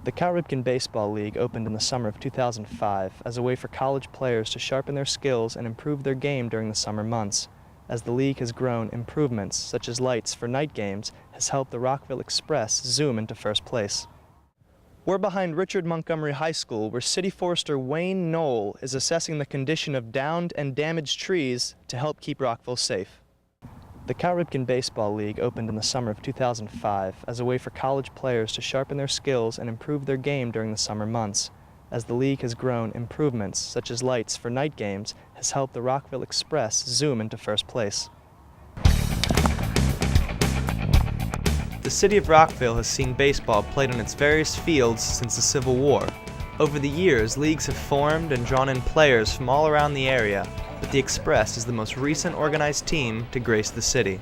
The Cal Ripken Baseball League opened in the summer of 2005 as a way for college players to sharpen their skills and improve their game during the summer months. As the league has grown, improvements, such as lights for night games, has helped the Rockville Express zoom into first place. We're behind Richard Montgomery High School, where City Forester Wayne Knoll is assessing the condition of downed and damaged trees to help keep Rockville safe. The Cal Ripken Baseball League opened in the summer of 2005 as a way for college players to sharpen their skills and improve their game during the summer months. As the league has grown, improvements, such as lights for night games, has helped the Rockville Express zoom into first place. The city of Rockville has seen baseball played on its various fields since the Civil War. Over the years, leagues have formed and drawn in players from all around the area, but the Express is the most recent organized team to grace the city.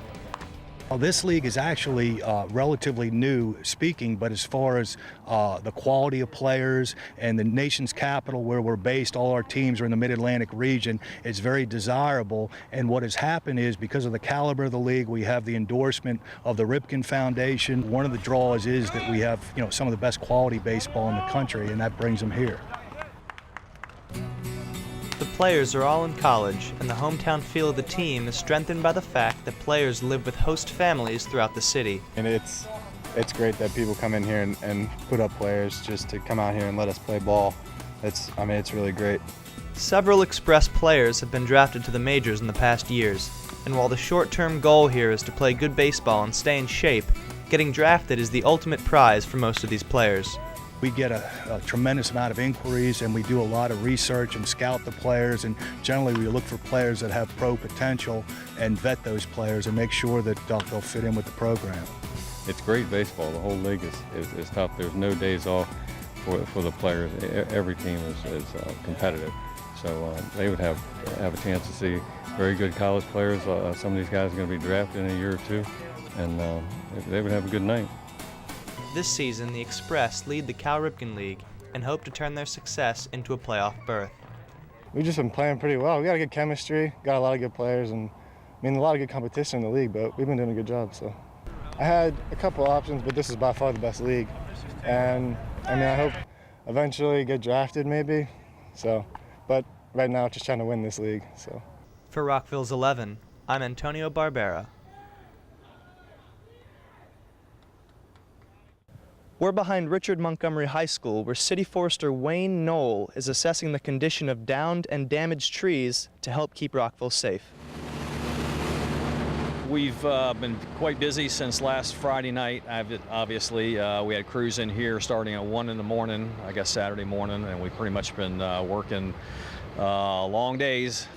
Well, this league is actually relatively new speaking, but as far as the quality of players and the nation's capital where we're based, all our teams are in the Mid-Atlantic region, it's very desirable. And what has happened is, because of the caliber of the league, we have the endorsement of the Ripken Foundation. One of the draws is that we have, some of the best quality baseball in the country, and that brings them here. The players are all in college, and the hometown feel of the team is strengthened by the fact that players live with host families throughout the city. And it's great that people come in here and put up players just to come out here and let us play ball. It's really great. Several Express players have been drafted to the majors in the past years, and while the short-term goal here is to play good baseball and stay in shape, getting drafted is the ultimate prize for most of these players. We get a tremendous amount of inquiries, and we do a lot of research and scout the players, and generally we look for players that have pro potential and vet those players and make sure that they'll fit in with the program. It's great baseball. The whole league is tough. There's no days off for the players. Every team is competitive. So they would have a chance to see very good college players. Some of these guys are going to be drafted in a year or two, and they would have a good night. This season, the Express lead the Cal Ripken League and hope to turn their success into a playoff berth. We've just been playing pretty well. We got a good chemistry, got a lot of good players, and a lot of good competition in the league, but we've been doing a good job. So I had a couple options, but this is by far the best league. And I hope eventually get drafted maybe. So, but right now just trying to win this league. So. For Rockville's 11, I'm Antonio Barbera. We're behind Richard Montgomery High School, where City Forester Wayne Knoll is assessing the condition of downed and damaged trees to help keep Rockville safe. We've been quite busy since last Friday night. Obviously, we had crews in here starting at 1 in the morning, I guess Saturday morning, and we've pretty much been working long days.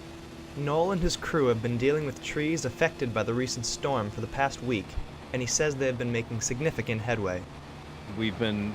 Knoll and his crew have been dealing with trees affected by the recent storm for the past week, and he says they have been making significant headway. We've been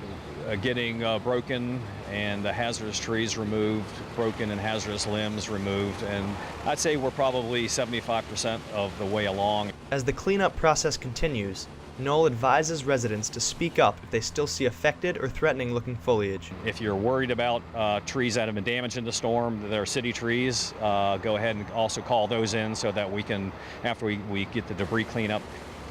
getting broken and the hazardous trees removed, broken and hazardous limbs removed, and I'd say we're probably 75% of the way along. As the cleanup process continues, Knoll advises residents to speak up if they still see affected or threatening looking foliage. If you're worried about trees that have been damaged in the storm, that are city trees, go ahead and also call those in so that we can, after we get the debris cleanup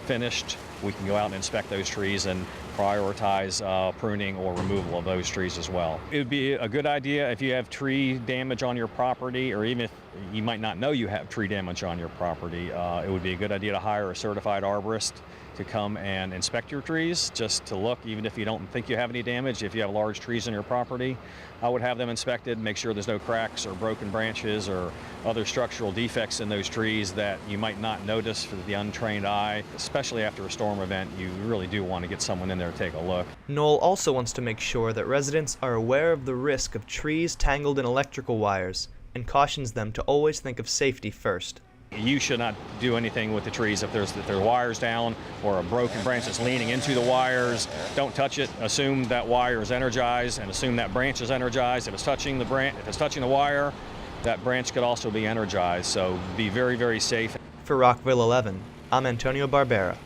finished, we can go out and inspect those trees and prioritize pruning or removal of those trees as well. It would be a good idea if you have tree damage on your property, or even if you might not know you have tree damage on your property, it would be a good idea to hire a certified arborist to come and inspect your trees, just to look, even if you don't think you have any damage. If you have large trees on your property, I would have them inspected, make sure there's no cracks or broken branches or other structural defects in those trees that you might not notice for the untrained eye. Especially after a storm event, you really do want to get someone in there to take a look. Knoll also wants to make sure that residents are aware of the risk of trees tangled in electrical wires and cautions them to always think of safety first. You should not do anything with the trees if there are wires down or a broken branch that's leaning into the wires. Don't touch it. Assume that wire is energized and assume that branch is energized. If it's touching the wire, that branch could also be energized. So be very, very safe. For Rockville 11, I'm Antonio Barbera.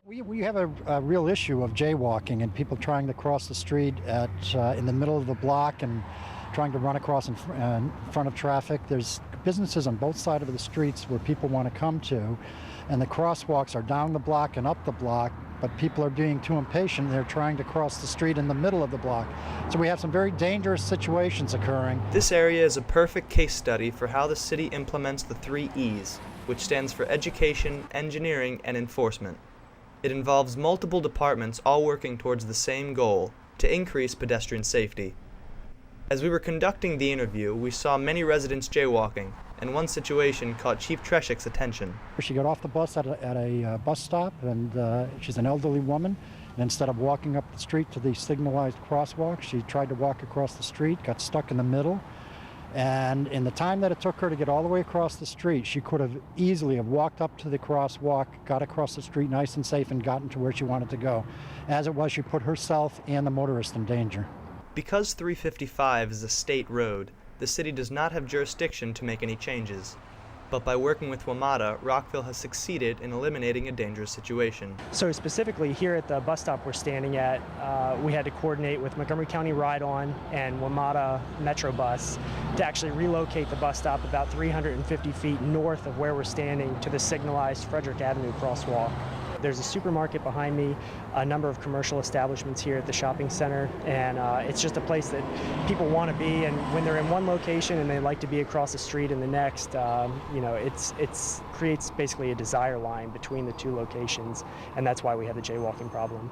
We have a real issue of jaywalking and people trying to cross the street in the middle of the block and trying to run across in front of traffic. There's businesses on both sides of the streets where people want to come to, and the crosswalks are down the block and up the block, but people are being too impatient. They're trying to cross the street in the middle of the block. So we have some very dangerous situations occurring. This area is a perfect case study for how the city implements the 3 E's, which stands for education, engineering, and enforcement. It involves multiple departments all working towards the same goal, to increase pedestrian safety. As we were conducting the interview, we saw many residents jaywalking, and one situation caught Chief Treshik's attention. She got off the bus at a bus stop, and she's an elderly woman. And instead of walking up the street to the signalized crosswalk, she tried to walk across the street, got stuck in the middle. And in the time that it took her to get all the way across the street, she could have easily have walked up to the crosswalk, got across the street nice and safe, and gotten to where she wanted to go. As it was, she put herself and the motorist in danger. Because 355 is a state road, the city does not have jurisdiction to make any changes. But by working with WMATA, Rockville has succeeded in eliminating a dangerous situation. So specifically here at the bus stop we're standing at, we had to coordinate with Montgomery County Ride-On and WMATA Metro Bus to actually relocate the bus stop about 350 feet north of where we're standing to the signalized Frederick Avenue crosswalk. There's a supermarket behind me, a number of commercial establishments here at the shopping center, and it's just a place that people want to be. And when they're in one location and they like to be across the street in the next, it's creates basically a desire line between the 2 locations, and that's why we have the jaywalking problem.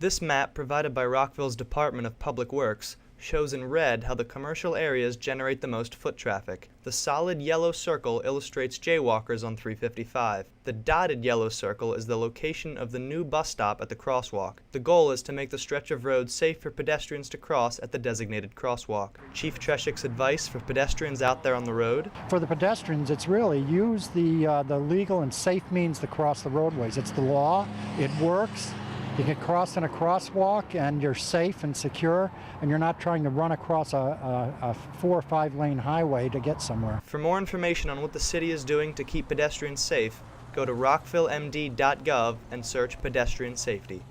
This map, provided by Rockville's Department of Public Works, shows in red how the commercial areas generate the most foot traffic. The solid yellow circle illustrates jaywalkers on 355. The dotted yellow circle is the location of the new bus stop at the crosswalk. The goal is to make the stretch of road safe for pedestrians to cross at the designated crosswalk. Chief Treshik's advice for pedestrians out there on the road? For the pedestrians, it's really use the legal and safe means to cross the roadways. It's the law, it works. You can cross in a crosswalk and you're safe and secure, and you're not trying to run across a 4 or 5 lane highway to get somewhere. For more information on what the city is doing to keep pedestrians safe, go to rockvillemd.gov and search pedestrian safety.